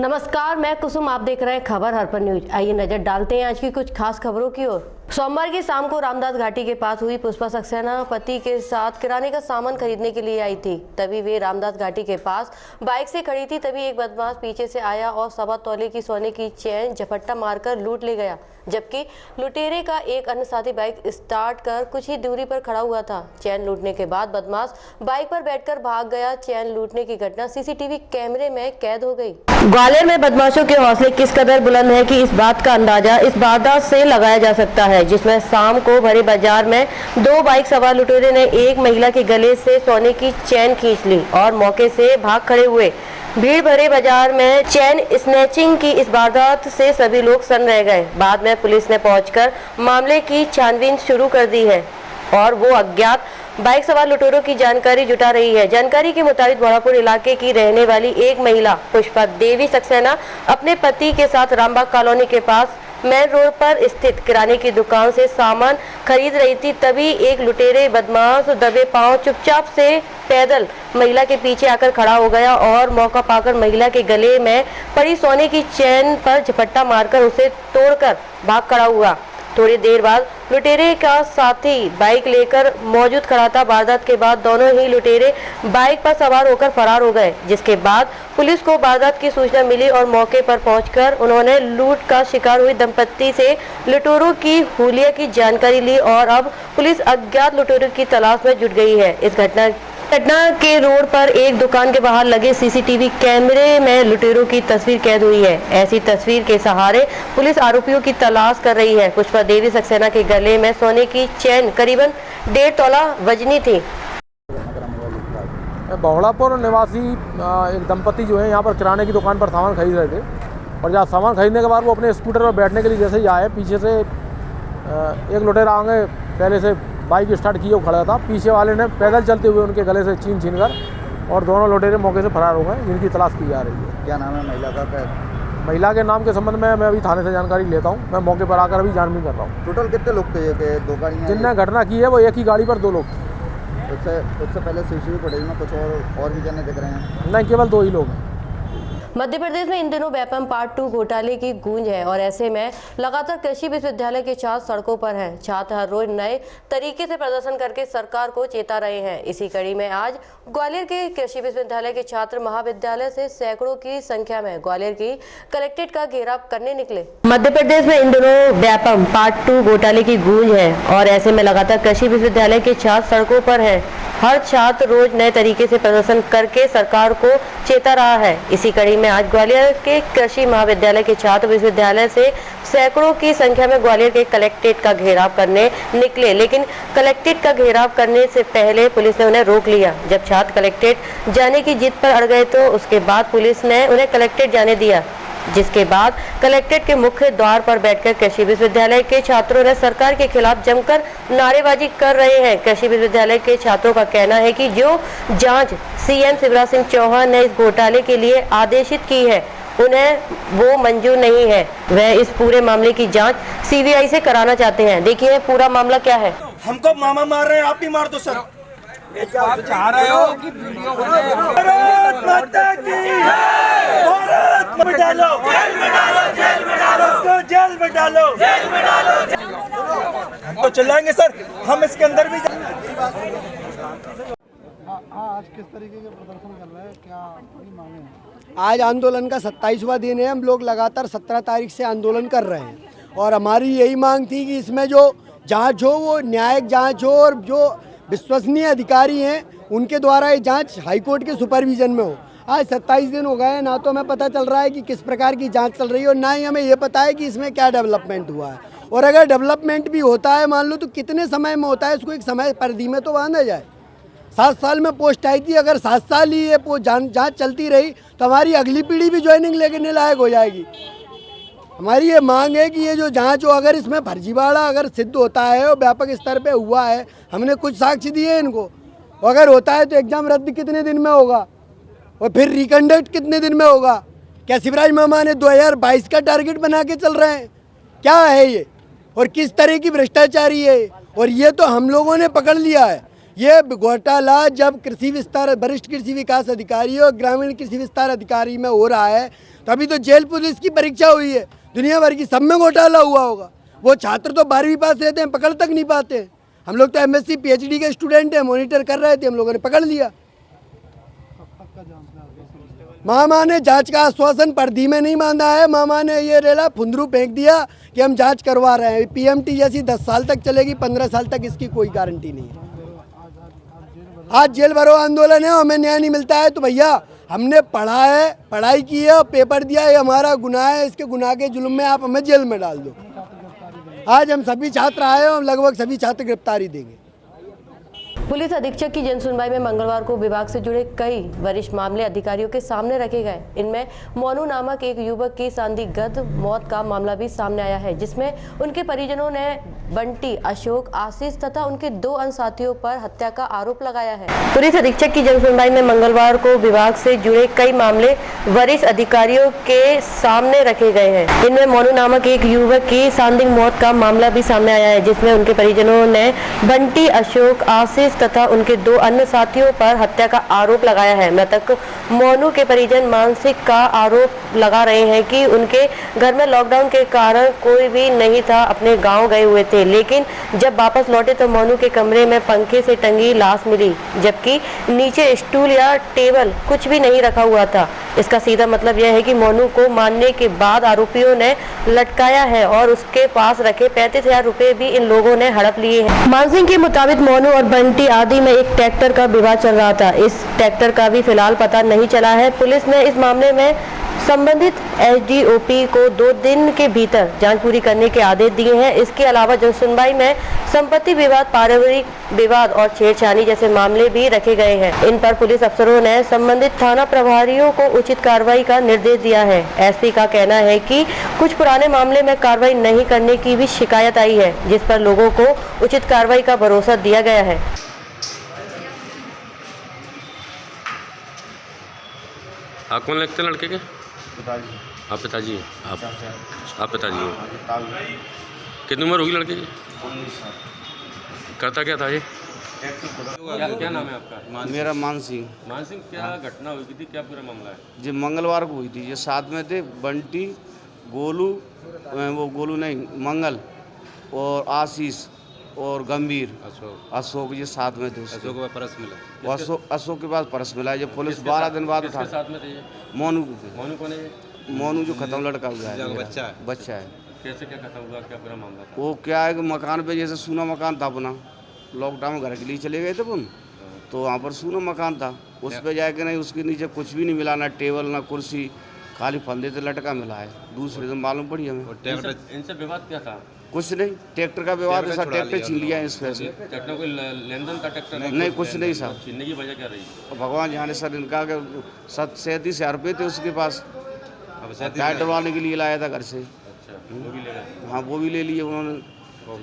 नमस्कार, मैं कुसुम। आप देख रहे हैं खबर हर पर न्यूज। आइए नजर डालते हैं आज की कुछ खास खबरों की ओर। सोमवार की शाम को रामदास घाटी के पास हुई पुष्पा सक्सेना पति के साथ किराने का सामान खरीदने के लिए आई थी। तभी वे रामदास घाटी के पास बाइक से खड़ी थी। तभी एक बदमाश पीछे से आया और 1.25 तोले की सोने की चेन झपट्टा मारकर लूट ले गया, जबकि लुटेरे का एक अन्य साथी बाइक स्टार्ट कर कुछ ही दूरी पर खड़ा हुआ था। चैन लूटने के बाद बदमाश बाइक पर बैठकर भाग गया। चैन लूटने की घटना सीसीटीवी कैमरे में कैद हो गई। ग्वालियर में बदमाशों के हौसले किस कदर बुलंद है कि इस बात का अंदाजा इस वारदात से लगाया जा सकता है, जिसमें शाम को भरे बाजार में 2 बाइक सवार लुटेरे ने एक महिला के गले से सोने की चैन खींच ली और मौके से भाग खड़े हुए। भीड़ भरे बाजार में चैन स्नैचिंग की इस वारदात से सभी लोग सन्न रह गए। बाद में पुलिस ने पहुंचकर मामले की छानबीन शुरू कर दी है और वो अज्ञात बाइक सवार लुटेरों की जानकारी जुटा रही है। जानकारी के मुताबिक भोलापुर इलाके की रहने वाली एक महिला पुष्पा देवी सक्सेना अपने पति के साथ रामबाग कॉलोनी के पास मेन रोड पर स्थित किराने की दुकान से सामान खरीद रही थी। तभी एक लुटेरे बदमाश दबे पांव चुपचाप से पैदल महिला के पीछे आकर खड़ा हो गया और मौका पाकर महिला के गले में पड़ी सोने की चैन पर झपट्टा मारकर उसे तोड़कर भाग खड़ा हुआ। थोड़ी देर बाद लुटेरे का साथी बाइक लेकर मौजूद खड़ा था। वारदात के बाद दोनों ही लुटेरे बाइक पर सवार होकर फरार हो गए, जिसके बाद पुलिस को वारदात की सूचना मिली और मौके पर पहुंचकर उन्होंने लूट का शिकार हुई दंपत्ति से लुटेरों की हुलिया की जानकारी ली और अब पुलिस अज्ञात लुटेरों की तलाश में जुट गई है। इस घटना के रोड पर एक दुकान के बाहर लगे सीसीटीवी कैमरे में लुटेरों की तस्वीर कैद हुई है। ऐसी तस्वीर के सहारे पुलिस आरोपियों की तलाश कर रही है। पुष्पा देवी सक्सेना के गले में सोने की चैन करीबन 1.5 तोला वजनी थी। बहोड़ापुर निवासी एक दंपति जो है यहाँ पर किराने की दुकान पर सामान खरीद रहे थे और जहाँ सामान खरीदने के बाद वो अपने स्कूटर पर बैठने के लिए जैसे ही आए, पीछे से एक लुटेरा आगे पहले से बाइक स्टार्ट किए वो खड़ा था। पीछे वाले ने पैदल चलते हुए उनके गले से छीन कर और दोनों लुटेरे मौके से फरार हो गए, जिनकी तलाश की जा रही है। क्या नाम है महिला का? महिला के नाम के संबंध में मैं अभी थाने से जानकारी लेता हूँ। मैं मौके पर आकर अभी जानबीन कर रहा हूँ। टोटल कितने लोग थे? 2 गाड़ियाँ जिनने घटना की है वो एक ही गाड़ी पर 2 लोग थे। उससे पहले सीसीटीवी फुटेज में कुछ और भी जने दिख रहे हैं? नहीं, केवल 2 ही लोग हैं। मध्य प्रदेश में इन दिनों व्यापम पार्ट 2 घोटाले की गूंज है और ऐसे में लगातार कृषि विश्वविद्यालय के छात्र सड़कों पर हैं। छात्र हर रोज नए तरीके से प्रदर्शन करके सरकार को चेता रहे हैं। इसी कड़ी में आज ग्वालियर के कृषि विश्वविद्यालय के छात्र महाविद्यालय से सैकड़ों की संख्या में ग्वालियर की कलेक्ट्रेट का घेराव करने निकले। मध्य प्रदेश में इन दिनों व्यापम पार्ट 2 घोटाले की गूंज है और ऐसे में लगातार कृषि विश्वविद्यालय के छात्र सड़कों पर है। हर छात्र रोज नए तरीके से प्रदर्शन करके सरकार को चेता रहा है। इसी कड़ी में आज ग्वालियर के कृषि महाविद्यालय के छात्र विश्वविद्यालय से सैकड़ों की संख्या में ग्वालियर के कलेक्ट्रेट का घेराव करने निकले, लेकिन कलेक्ट्रेट का घेराव करने से पहले पुलिस ने उन्हें रोक लिया। जब छात्र कलेक्ट्रेट जाने की जिद पर अड़ गए तो उसके बाद पुलिस ने उन्हें कलेक्ट्रेट जाने दिया, जिसके बाद कलेक्ट्रेट के मुख्य द्वार पर बैठकर कृषि विश्वविद्यालय के छात्रों ने सरकार के खिलाफ जमकर नारेबाजी कर रहे हैं। कृषि विश्वविद्यालय के छात्रों का कहना है कि जो जांच सीएम शिवराज सिंह चौहान ने इस घोटाले के लिए आदेशित की है, उन्हें वो मंजूर नहीं है। वह इस पूरे मामले की जांच सीबीआई से कराना चाहते हैं। देखिए पूरा मामला क्या है। हमको मामा मार रहे हैं, आप भी मार दो सर। आप चाह रहे हो कि वीडियो बने? भारत माता की भारत में डालो, जेल में डालो, जेल में डालो, तो जेल में डालो, जेल में डालो। हम तो चिल्लाएंगे सर, हम इसके अंदर भी। आज किस तरीके के प्रदर्शन कर रहे हैं, क्या मांगे हैं? आज आंदोलन का 27वां दिन है। हम लोग लगातार 17 तारीख से आंदोलन कर रहे हैं और हमारी यही मांग थी कि इसमें जो जांच हो वो न्यायिक जांच हो और जो विश्वसनीय अधिकारी हैं उनके द्वारा ये जांच हाईकोर्ट के सुपरविजन में हो। आज 27 दिन हो गए हैं, ना तो हमें पता चल रहा है कि किस प्रकार की जांच चल रही है और ना ही हमें ये पता है कि इसमें क्या डेवलपमेंट हुआ है। और अगर डेवलपमेंट भी होता है मान लो तो कितने समय में होता है, इसको एक समय परिधि में तो बांधा जाए। 7 साल में पोस्ट आई थी, अगर 7 साल ही ये जांच चलती रही तो हमारी अगली पीढ़ी भी ज्वाइनिंग लेने लायक हो जाएगी। हमारी ये मांग है कि ये जो जांच हो, अगर इसमें फर्जीवाड़ा अगर सिद्ध होता है और व्यापक स्तर पे हुआ है, हमने कुछ साक्ष्य दिए इनको, अगर होता है तो एग्जाम रद्द कितने दिन में होगा और फिर रिकंडक्ट कितने दिन में होगा? क्या शिवराज मामा ने 2022 का टारगेट बना के चल रहे हैं? क्या है ये और किस तरह की भ्रष्टाचारी है? और ये तो हम लोगों ने पकड़ लिया है, ये घोटाला जब कृषि विस्तार वरिष्ठ कृषि विकास अधिकारी और ग्रामीण कृषि विस्तार अधिकारी में हो रहा है, तभी तो जेल पुलिस की परीक्षा हुई है। दुनिया भर की सब में घोटाला हुआ होगा। वो छात्र तो 12वीं पास रहते हैं, पकड़ तक नहीं पाते हैं। हम लोग तो MSc PhD के स्टूडेंट हैं, मॉनिटर कर रहे थे, हम लोगों ने पकड़ लिया। मामा ने जांच का आश्वासन पर्दी में नहीं बांधा है। मामा ने ये रेला फुंदरू फेंक दिया कि हम जांच करवा रहे हैं। PMT जैसी 10 साल तक चलेगी, 15 साल तक इसकी कोई गारंटी नहीं है। आज जेल भरो आंदोलन है, हमें न्याय नहीं मिलता है तो भैया हमने पढ़ा है, पढ़ाई की है और पेपर दिया है, हमारा गुनाह है। इसके गुनाह के जुल्म में आप हमें जेल में डाल दो। आज हम सभी छात्र आए और लगभग सभी छात्र गिरफ्तारी देंगे। पुलिस अधीक्षक की जनसुनवाई में मंगलवार को विभाग से जुड़े कई वरिष्ठ मामले अधिकारियों के सामने रखे गए। इनमें मोनू नामक एक युवक की संदिग्ध मौत का मामला भी सामने आया है, जिसमें उनके परिजनों ने बंटी, अशोक, आशीष तथा उनके 2 अन्य साथियों पर हत्या का आरोप लगाया है। पुलिस अधीक्षक की जनसुनवाई में मंगलवार को विभाग से जुड़े कई मामले वरिष्ठ अधिकारियों के सामने रखे गए हैं। इनमें मोनू नामक एक युवक की संदिग्ध मौत का मामला भी सामने आया है, जिसमें उनके परिजनों ने बंटी, अशोक, आशीष तथा उनके 2 अन्य साथियों पर हत्या का आरोप लगाया है। मृतक मोनू के परिजन मानसिक का आरोप लगा रहे हैं कि उनके घर में लॉकडाउन के कारण कोई भी नहीं था, अपने गांव गए हुए थे, लेकिन जब वापस लौटे तो मोनू के कमरे में पंखे से टंगी लाश मिली, जबकि नीचे स्टूल या टेबल कुछ भी नहीं रखा हुआ था। इसका सीधा मतलब यह है कि मोनू को मारने के बाद आरोपियों ने लटकाया है और उसके पास रखे 35,000 रुपए भी इन लोगों ने हड़प लिए हैं। मानसिंह के मुताबिक मोनू और बंटी आदि में एक ट्रैक्टर का विवाद चल रहा था। इस ट्रैक्टर का भी फिलहाल पता नहीं चला है। पुलिस ने इस मामले में संबंधित SDOP को 2 दिन के भीतर जांच पूरी करने के आदेश दिए हैं। इसके अलावा जनसुनवाई में संपत्ति विवाद, पारिवारिक विवाद और छेड़छाड़ी जैसे मामले भी रखे गए हैं। इन पर पुलिस अफसरों ने संबंधित थाना प्रभारियों को उचित कार्रवाई का निर्देश दिया है। SP का कहना है कि कुछ पुराने मामले में कार्रवाई नहीं करने की भी शिकायत आई है, जिस पर लोगों को उचित कार्रवाई का भरोसा दिया गया है। आप कौन लगते हैं लड़के के? आप पिताजी हैं? आप पिताजी हैं? कितनी उम्र होगी लड़के की? 19 साल। करता क्या था ये? क्या नाम है आपका? मेरा मान सिंह। मान सिंह, क्या घटना हुई थी, क्या पूरा मामला है? जी मंगलवार को हुई थी। ये साथ में थे बंटी, गोलू, वो गोलू नहीं, मंगल और आशीष और गंभीर, अशोक, ये साथ में थे। अशोक को पर्स मिला? अशोक के पास पर्स मिला। जब पुलिस 12 दिन बाद उठा। साथ में थे ये? मोनू के थे। मोनू कौन है ये? मोनू जो खत्म लड़का हुआ है, बच्चा है। कैसे क्या खत्म हुआ, क्या पूरा मामला था? वो क्या है कि मकान पे, जैसे सूना मकान था अपना, लॉकडाउन घर के लिए चले गए थे अपन, तो वहाँ पर सूना मकान था। उस पर जाके नहीं, उसके नीचे कुछ भी नहीं मिला, ना टेबल ना कुर्सी, खाली फंदे से लटका मिला है। दूसरे दिन मालूम पड़ी हमें। इनसे विवाद क्या था? कुछ नहीं, ट्रैक्टर का विवाद है। ट्रैक्टर छीन लिया है इस पैसे। ट्रैक्टर कोई लेन देन था? ट्रैक्टर नहीं, कुछ नहीं साहब। छीनने की वजह क्या रही? भगवान जाने सर, इनका 37,000 रुपये थे उसके पास। अब टायर डलवाने के लिए लाया था घर से। अच्छा, वो भी ले गए? हाँ, वो भी ले लिए उन्होंने। कौन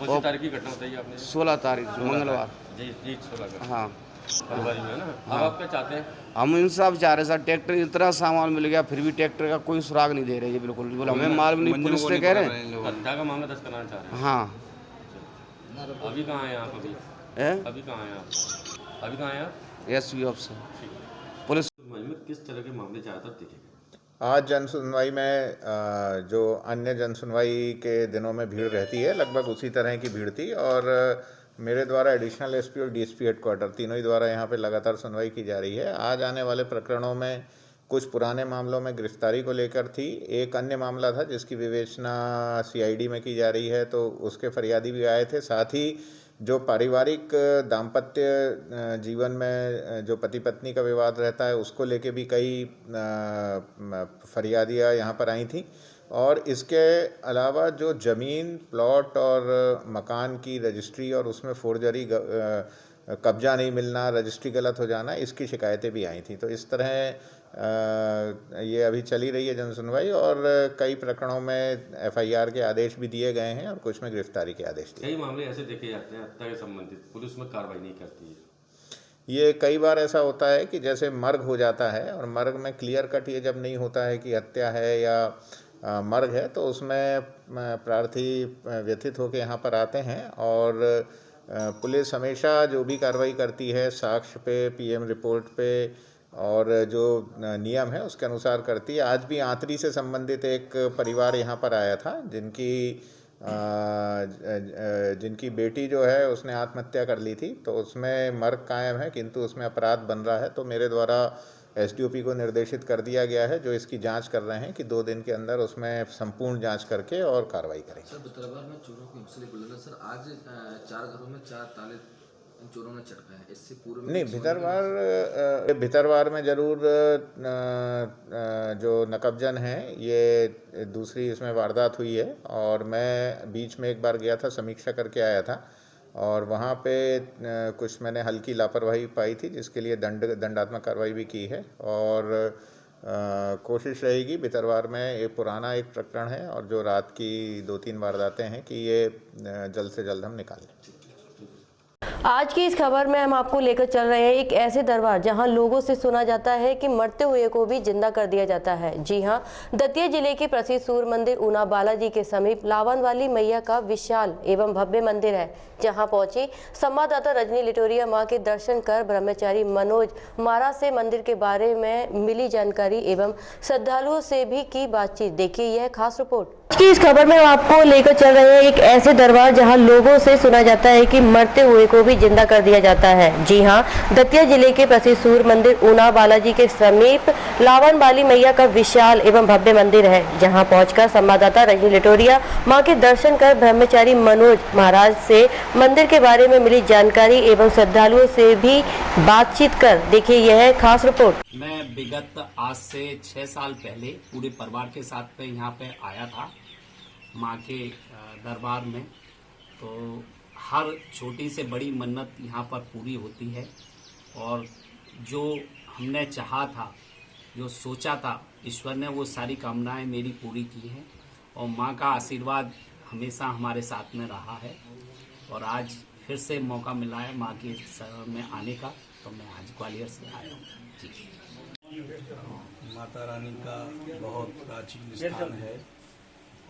सी तारीख की घटना बताइए आपने? 16 तारीख मंगलवार। जी 16 हाँ, फरवरी में ना। अब आप क्या चाहते हैं? हम इंसाफ चाह रहे सर। ट्रैक्टर इतना सामान मिल गया, फिर भी ट्रैक्टर का कोई सुराग नहीं दे रहे जी, बिल्कुल। बोला हमें मालूम नहीं, पुलिस से कह रहे हैं। हत्या का मामला दर्ज कराना चाह रहे हैं? हाँ। अभी कहाँ हैं आप? अभी कहाँ हैं आप? अभी कहाँ हैं आप? SB officer police. किस तरह के मामले ज़्यादातर देखे गए? आज जन सुनवाई में जो अन्य जन सुनवाई के दिनों में भीड़ रहती है, लगभग उसी तरह की भीड़ थी। और मेरे द्वारा एडिशनल SP और DSP हेडक्वार्टर तीनों ही द्वारा यहाँ पे लगातार सुनवाई की जा रही है। आज आने वाले प्रकरणों में कुछ पुराने मामलों में गिरफ्तारी को लेकर थी। एक अन्य मामला था जिसकी विवेचना CID में की जा रही है, तो उसके फरियादी भी आए थे। साथ ही जो पारिवारिक दाम्पत्य जीवन में जो पति पत्नी का विवाद रहता है, उसको लेके भी कई फरियादियाँ यहाँ पर आई थी। और इसके अलावा जो ज़मीन, प्लॉट और मकान की रजिस्ट्री और उसमें फोर्जरी, कब्जा नहीं मिलना, रजिस्ट्री गलत हो जाना, इसकी शिकायतें भी आई थी। तो इस तरह ये अभी चली रही है जन सुनवाई, और कई प्रकरणों में FIR के आदेश भी दिए गए हैं और कुछ में गिरफ्तारी के आदेश दिए। कई मामले ऐसे देखे जाते हैं हत्या के संबंधित, पुलिस में कार्रवाई नहीं करती है। ये कई बार ऐसा होता है कि जैसे मर्ग हो जाता है, और मर्ग में क्लियर कट ये जब नहीं होता है कि हत्या है या मर्ग है, तो उसमें प्रार्थी व्यथित होकर यहाँ पर आते हैं और पुलिस हमेशा जो भी कार्रवाई करती है साक्ष्य पे, पीएम रिपोर्ट पे और जो नियम है उसके अनुसार करती है। आज भी आंतरी से संबंधित एक परिवार यहाँ पर आया था जिनकी बेटी जो है उसने आत्महत्या कर ली थी, तो उसमें मर्ग कायम है किंतु उसमें अपराध बन रहा है। तो मेरे द्वारा एसडीओपी को निर्देशित कर दिया गया है जो इसकी जांच कर रहे हैं कि 2 दिन के अंदर उसमें संपूर्ण जांच करके और कार्रवाई करेंगे। सर भितरवार में चोरों के हौसले बुलंद है सर। आज 4 घरों में 4 ताले चोरों ने चटका है, इससे पूर्व में नहीं, भितरवार में जरूर जो नकबजन है ये दूसरी इसमें वारदात हुई है और मैं बीच में एक बार गया था, समीक्षा करके आया था और वहाँ पे कुछ मैंने हल्की लापरवाही पाई थी जिसके लिए दंडात्मक कार्रवाई भी की है और कोशिश रहेगी। भितरवार में एक पुराना एक प्रकरण है और जो रात की 2-3 वारदातें हैं कि ये जल्द से जल्द हम निकाल लें। आज की इस खबर में हम आपको लेकर चल रहे हैं एक ऐसे दरबार जहां लोगों से सुना जाता है कि मरते हुए को भी जिंदा कर दिया जाता है। जी हां, दतिया जिले के प्रसिद्ध सूर्य मंदिर ऊना बालाजी के समीप लावन वाली मैया का विशाल एवं भव्य मंदिर है, जहां पहुंची संवाददाता रजनी लिटोरिया मां के दर्शन कर ब्रह्मचारी मनोज महाराज से मंदिर के बारे में मिली जानकारी एवं श्रद्धालुओं से भी की बातचीत। देखिए यह खास रिपोर्ट। आज की इस खबर में हम आपको लेकर चल रहे हैं एक ऐसे दरबार जहां लोगों से सुना जाता है कि मरते हुए को भी जिंदा कर दिया जाता है। जी हां, दतिया जिले के प्रसिद्ध सूर्य मंदिर ऊना बालाजी के समीप लावन वाली मैया का विशाल एवं भव्य मंदिर है, जहां पहुंचकर संवाददाता रजनी लिटोरिया मां के दर्शन कर ब्रह्मचारी मनोज महाराज से मंदिर के बारे में मिली जानकारी एवं श्रद्धालुओं से भी बातचीत कर देखिए यह खास रिपोर्ट। मैं विगत आज से 6 साल पहले पूरे परिवार के साथ में यहाँ पे आया था माँ के दरबार में। तो हर छोटी से बड़ी मन्नत यहाँ पर पूरी होती है और जो हमने चाहा था, जो सोचा था, ईश्वर ने वो सारी कामनाएं मेरी पूरी की हैं और माँ का आशीर्वाद हमेशा हमारे साथ में रहा है। और आज फिर से मौका मिला है माँ के शरण में आने का, तो मैं आज ग्वालियर से आया हूँ। जी, माता रानी का बहुत प्राचीन स्थान है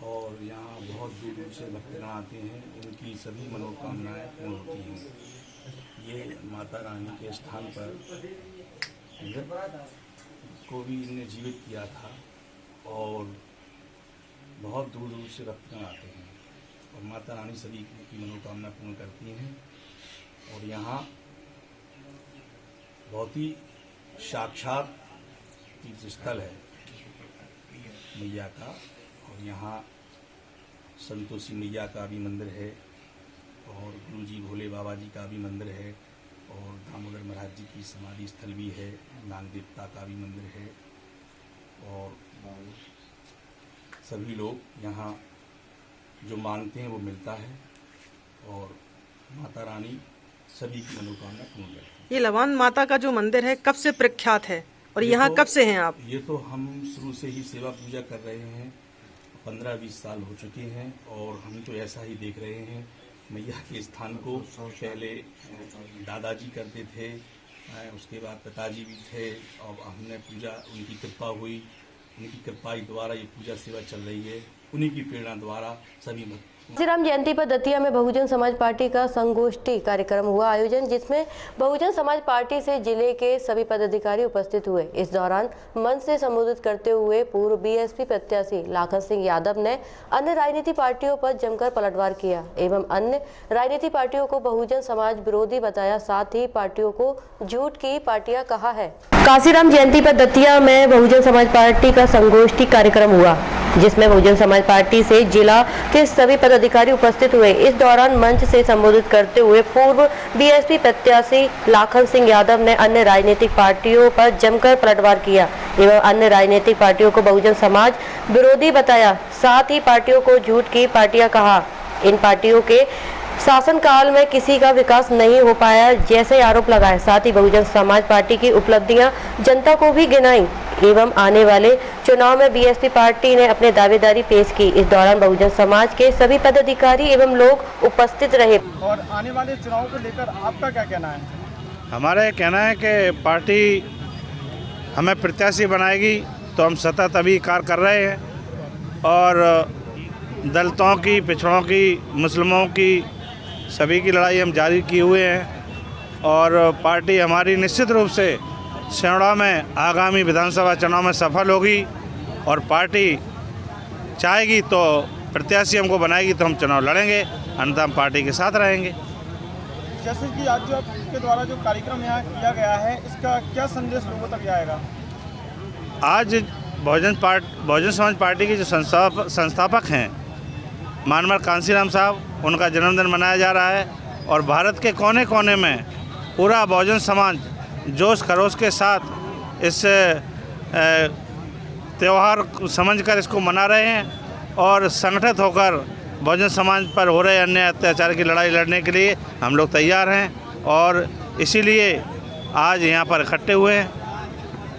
और यहाँ बहुत दूर दूर से भक्तगण आते हैं, इनकी सभी मनोकामनाएं पूर्ण होती हैं। ये माता रानी के स्थान पर को भी इनने जीवित किया था और बहुत दूर दूर से भक्तगण आते हैं और माता रानी सभी की मनोकामना पूर्ण करती हैं। और यहाँ बहुत ही साक्षात तीर्थ स्थल है मैया का और यहाँ संतोषी मैया का भी मंदिर है और गुरुजी भोले बाबा जी का भी मंदिर है और दामोदर महाराज जी की समाधि स्थल भी है, नाग देवता का भी मंदिर है और सभी लोग यहाँ जो मांगते हैं वो मिलता है और माता रानी सभी की मनोकामना पूर्ण करती है। ये लवान माता का जो मंदिर है कब से प्रख्यात है और यहाँ कब से हैं आप? ये तो हम शुरू से ही सेवा पूजा कर रहे हैं, 15-20 साल हो चुके हैं और हम तो ऐसा ही देख रहे हैं। मैया के स्थान को पहले दादाजी करते थे, उसके बाद पिताजी भी थे और हमने पूजा, उनकी कृपा हुई, उनकी कृपा द्वारा ये पूजा सेवा चल रही है, उन्हीं की प्रेरणा द्वारा सभी श्री राम जयंती पर दतिया में बहुजन समाज पार्टी का संगोष्ठी कार्यक्रम हुआ आयोजन, जिसमें बहुजन समाज पार्टी से जिले के सभी पदाधिकारी उपस्थित हुए। इस दौरान मंच से संबोधित करते हुए पूर्व बीएसपी प्रत्याशी लाखन सिंह यादव ने अन्य राजनीतिक पार्टियों पर जमकर पलटवार किया एवं अन्य राजनीतिक पार्टियों को बहुजन समाज विरोधी बताया, साथ ही पार्टियों को झूठ की पार्टियां कहा है। काशीराम जयंती पर दतिया में बहुजन समाज पार्टी का संगोष्ठी कार्यक्रम हुआ, जिसमें बहुजन समाज पार्टी से जिला के सभी पदाधिकारी उपस्थित हुए। इस दौरान मंच से संबोधित करते हुए पूर्व बीएसपी प्रत्याशी लाखन सिंह यादव ने अन्य राजनीतिक पार्टियों पर जमकर पलटवार किया एवं अन्य राजनीतिक पार्टियों को बहुजन समाज विरोधी बताया, साथ ही पार्टियों को झूठ की पार्टियां कहा। इन पार्टियों के शासनकाल में किसी का विकास नहीं हो पाया जैसे आरोप लगाए। साथ ही बहुजन समाज पार्टी की उपलब्धियां जनता को भी गिनाई एवं आने वाले चुनाव में बीएसपी पार्टी ने अपने दावेदारी पेश की। इस दौरान बहुजन समाज के सभी पदाधिकारी एवं लोग उपस्थित रहे। और आने वाले चुनाव को लेकर आपका क्या कहना है? हमारा ये कहना है कि पार्टी हमें प्रत्याशी बनाएगी तो हम सतत अभी कार्य कर रहे हैं और दलितों की, पिछड़ों की, मुस्लिमों की सभी की लड़ाई हम जारी किए हुए हैं और पार्टी हमारी निश्चित रूप से सिहोड़ा में आगामी विधानसभा चुनाव में सफल होगी और पार्टी चाहेगी तो प्रत्याशी हमको बनाएगी तो हम चुनाव लड़ेंगे, अन्यथा हम पार्टी के साथ रहेंगे। जैसे कि आज जो आपके द्वारा जो कार्यक्रम यहाँ किया गया है, इसका क्या संदेश लोगों तक जाएगा? आज बहुजन समाज पार्टी के जो संस्थापक हैं माननीय कांसीराम साहब, उनका जन्मदिन मनाया जा रहा है और भारत के कोने कोने में पूरा बहुजन समाज जोश खरोश के साथ इस त्यौहार समझकर इसको मना रहे हैं और संगठित होकर बहुजन समाज पर हो रहे अन्य अत्याचार की लड़ाई लड़ने के लिए हम लोग तैयार हैं और इसीलिए आज यहाँ पर इकट्ठे हुए हैं।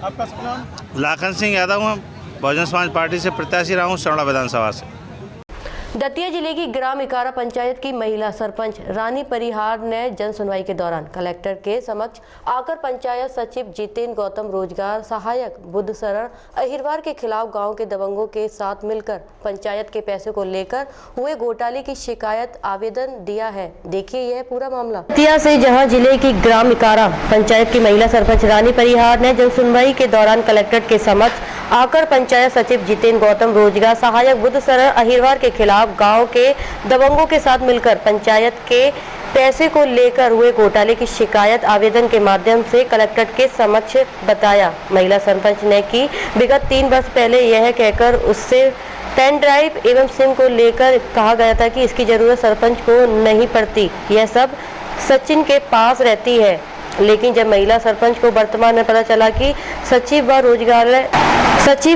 आपका शुभ नाम? लाखन सिंह यादव हूँ, बहुजन समाज पार्टी से प्रत्याशी रहा हूँ सिहोड़ा विधानसभा से। दतिया जिले की ग्राम इकारा पंचायत की महिला सरपंच रानी परिहार ने जन सुनवाई के दौरान कलेक्टर के समक्ष आकर पंचायत सचिव जितेंद्र गौतम, रोजगार सहायक बुद्ध शरण अहिरवार के खिलाफ गांव के दबंगों के साथ मिलकर पंचायत के पैसे को लेकर हुए घोटाले की शिकायत आवेदन दिया है। देखिए यह पूरा मामला। दतिया से जहां जिले की ग्राम इकारा पंचायत की महिला सरपंच रानी परिहार ने जन सुनवाई के दौरान कलेक्टर के समक्ष आकर पंचायत सचिव जितेंद्र गौतम, रोजगार सहायक बुद्ध शरण अहिरवार के खिलाफ गांव के दबंगों के साथ मिलकर पंचायत के पैसे को लेकर हुए घोटाले की शिकायत आवेदन के माध्यम से कलेक्टर के समक्ष बताया। महिला सरपंच ने कि विगत 3 वर्ष पहले यह कहकर उससे पेन ड्राइव एवं सिम को लेकर कहा गया था कि इसकी जरूरत सरपंच को नहीं पड़ती, यह सब सचिन के पास रहती है। लेकिन जब महिला सरपंच को वर्तमान में पता चला कि सचिव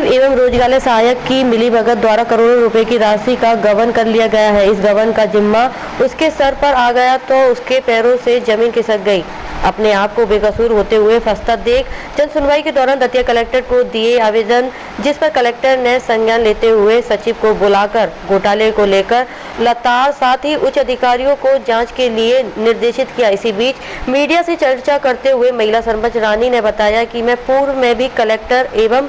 एवं रोजगार सहायक की मिलीभगत द्वारा करोड़ों रुपए की राशि का गबन कर लिया गया है, इस गबन का जिम्मा उसके सर पर आ गया तो उसके पैरों से जमीन खिसक गई। अपने आप को बेकसूर होते हुए फंसता देख जन सुनवाई के दौरान दतिया कलेक्टर को दिए आवेदन, जिस पर कलेक्टर ने संज्ञान लेते हुए सचिव को बुलाकर घोटाले को लेकर लगातार साथ ही उच्च अधिकारियों को जांच के लिए निर्देशित किया। इसी बीच मीडिया से चर्चा करते हुए महिला सरपंच रानी ने बताया कि मैं पूर्व में भी कलेक्टर एवं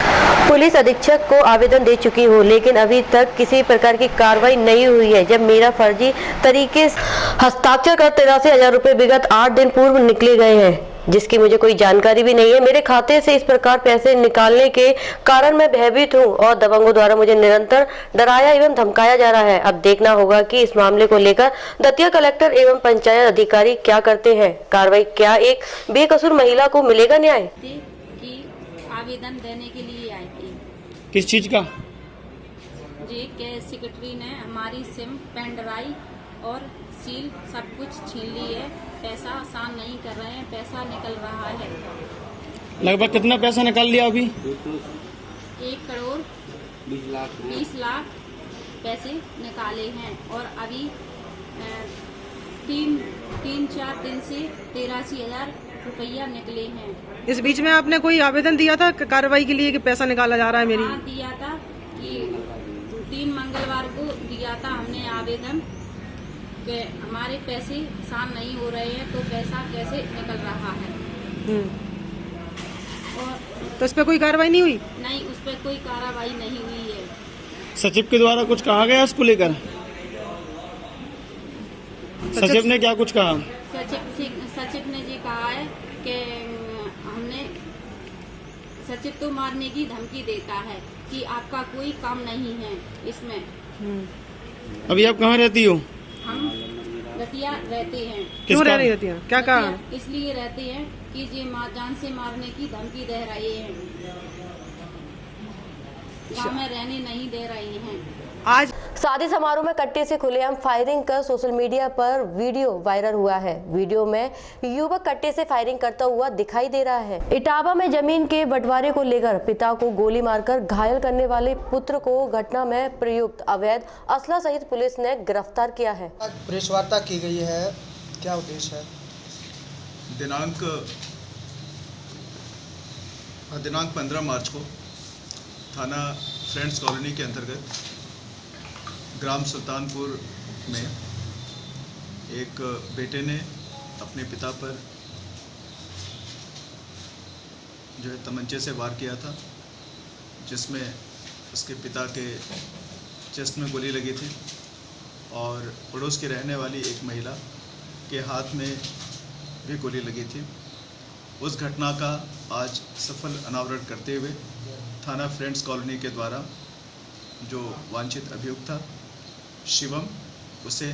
पुलिस अधीक्षक को आवेदन दे चुकी हूँ, लेकिन अभी तक किसी प्रकार की कार्रवाई नहीं हुई है। जब मेरा फर्जी तरीके से हस्ताक्षर कर 83,000 रुपए विगत 8 दिन पूर्व निकले गए हैं, जिसकी मुझे कोई जानकारी भी नहीं है। मेरे खाते से इस प्रकार पैसे निकालने के कारण मैं भयभीत हूं और दबंगों द्वारा मुझे निरंतर डराया एवं धमकाया जा रहा है। अब देखना होगा कि इस मामले को लेकर दतिया कलेक्टर एवं पंचायत अधिकारी क्या करते हैं, कार्रवाई क्या एक बेकसूर महिला को मिलेगा न्याय। आवेदन देने के लिए आई थी। किस चीज का? जी के सेक्रेटरी ने हमारी सिम, पेन ड्राइव और सील सब कुछ छीन ली है। पैसा आसान नहीं कर रहे हैं, पैसा निकल रहा है। लगभग कितना पैसा निकाल लिया अभी? 1 करोड़ 20 लाख पैसे निकाले हैं और अभी 3-4 दिन से 83,000 रुपया निकले हैं। इस बीच में आपने कोई आवेदन दिया था कार्रवाई के लिए कि पैसा निकाला जा रहा है मेरी? हाँ, दिया था कि 3 मंगलवार को दिया था हमने आवेदन कि हमारे पैसे आसान नहीं हो रहे हैं, तो पैसा कैसे निकल रहा है। और तो इस पे कोई कार्रवाई नहीं हुई? नहीं, उस पर कोई कार्रवाई नहीं हुई है। सचिव के द्वारा कुछ कहा गया इसको लेकर? सचिव ने क्या कुछ कहा? सचिव ने जी कहा है कि हमने सचिव तो मारने की धमकी देता है कि आपका कोई काम नहीं है इसमें। अभी आप कहाँ रहती हो? हम दतिया रहते हैं। क्यों रह रही रहती हैं? क्या कहा? इसलिए रहते हैं कि ये जान से मारने की धमकी दे रहे हैं, गाँव में रहने नहीं दे रहे हैं। आज शादी समारोह में कट्टे से खुलेआम फायरिंग कर सोशल मीडिया पर वीडियो वायरल हुआ है। वीडियो में युवक कट्टे से फायरिंग करता हुआ दिखाई दे रहा है। इटावा में जमीन के बंटवारे को लेकर पिता को गोली मारकर घायल करने वाले पुत्र को घटना में प्रयुक्त अवैध असला सहित पुलिस ने गिरफ्तार किया है। प्रेस वार्ता की गई है, क्या उद्देश्य है? दिनांक 15 मार्च को थाना फ्रेंड्स कॉलोनी के अंतर्गत ग्राम सुल्तानपुर में एक बेटे ने अपने पिता पर जो है तमंचे से वार किया था, जिसमें उसके पिता के चेस्ट में गोली लगी थी और पड़ोस की रहने वाली एक महिला के हाथ में भी गोली लगी थी। उस घटना का आज सफल अनावरण करते हुए थाना फ्रेंड्स कॉलोनी के द्वारा जो वांछित अभियुक्त था शिवम, उसे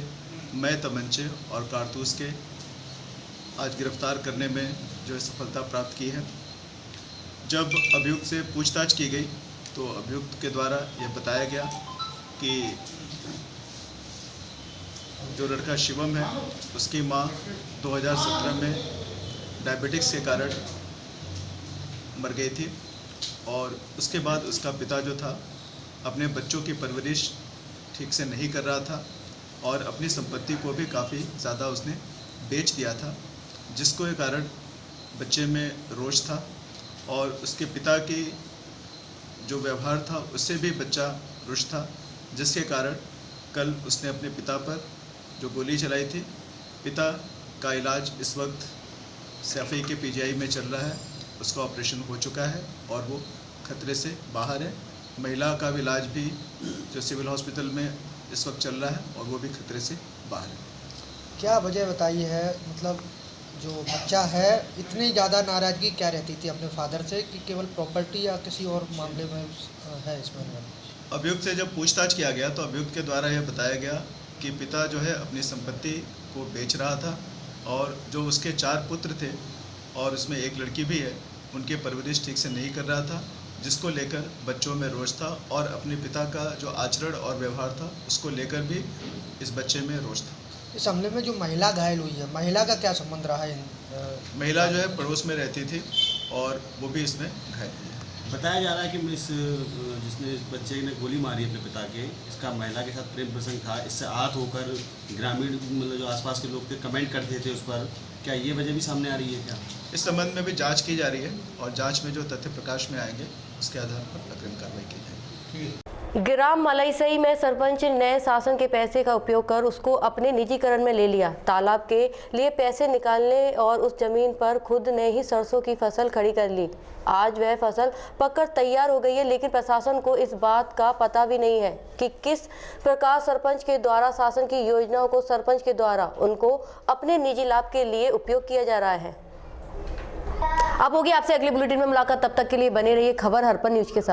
मय तमंचे और कारतूस के आज गिरफ्तार करने में जो है सफलता प्राप्त की है। जब अभियुक्त से पूछताछ की गई तो अभियुक्त के द्वारा यह बताया गया कि जो लड़का शिवम है उसकी मां 2017 में डायबिटिक्स के कारण मर गई थी और उसके बाद उसका पिता जो था अपने बच्चों की परवरिश ठीक से नहीं कर रहा था और अपनी संपत्ति को भी काफ़ी ज़्यादा उसने बेच दिया था, जिसको के कारण बच्चे में रोष था और उसके पिता की जो व्यवहार था उससे भी बच्चा रुष्ट था, जिसके कारण कल उसने अपने पिता पर जो गोली चलाई थी। पिता का इलाज इस वक्त सैफई के पीजीआई में चल रहा है, उसका ऑपरेशन हो चुका है और वो खतरे से बाहर है। महिला का भी इलाज भी जो सिविल हॉस्पिटल में इस वक्त चल रहा है और वो भी खतरे से बाहर है। क्या वजह बताई है, मतलब जो बच्चा है इतनी ज़्यादा नाराज़गी क्या रहती थी अपने फादर से कि केवल प्रॉपर्टी या किसी और मामले में है इसमें? अभियुक्त से जब पूछताछ किया गया तो अभियुक्त के द्वारा यह बताया गया कि पिता जो है अपनी संपत्ति को बेच रहा था और जो उसके 4 पुत्र थे और उसमें एक लड़की भी है, उनकी परवरिश ठीक से नहीं कर रहा था, जिसको लेकर बच्चों में रोष था और अपने पिता का जो आचरण और व्यवहार था उसको लेकर भी इस बच्चे में रोष था। इस हमले में जो महिला घायल हुई है, महिला का क्या संबंध रहा है? महिला जो है पड़ोस में रहती थी और वो भी इसमें घायल हुई है। बताया जा रहा है कि जिसने इस बच्चे ने गोली मारी अपने पिता के, इसका महिला के साथ प्रेम प्रसंग था। इससे आहत होकर ग्रामीण मतलब जो आसपास के लोग थे कमेंट करते थे उस पर, क्या ये वजह भी सामने आ रही है? क्या इस संबंध में भी जांच की जा रही है और जांच में जो तथ्य प्रकाश में आएंगे उसके आधार पर अग्रिम कार्रवाई की जाएगी। ग्राम मलईसई में सरपंच ने शासन के पैसे का उपयोग कर उसको अपने निजीकरण में ले लिया। तालाब के लिए पैसे निकालने और उस जमीन पर खुद ने ही सरसों की फसल खड़ी कर ली। आज वह फसल पककर तैयार हो गई है, लेकिन प्रशासन को इस बात का पता भी नहीं है कि किस प्रकार सरपंच के द्वारा शासन की योजनाओं को सरपंच के द्वारा उनको अपने निजी लाभ के लिए उपयोग किया जा रहा है। अब होगी आपसे अगले बुलेटिन में मुलाकात, तब तक के लिए बने रहिए खबर हरपन न्यूज के साथ।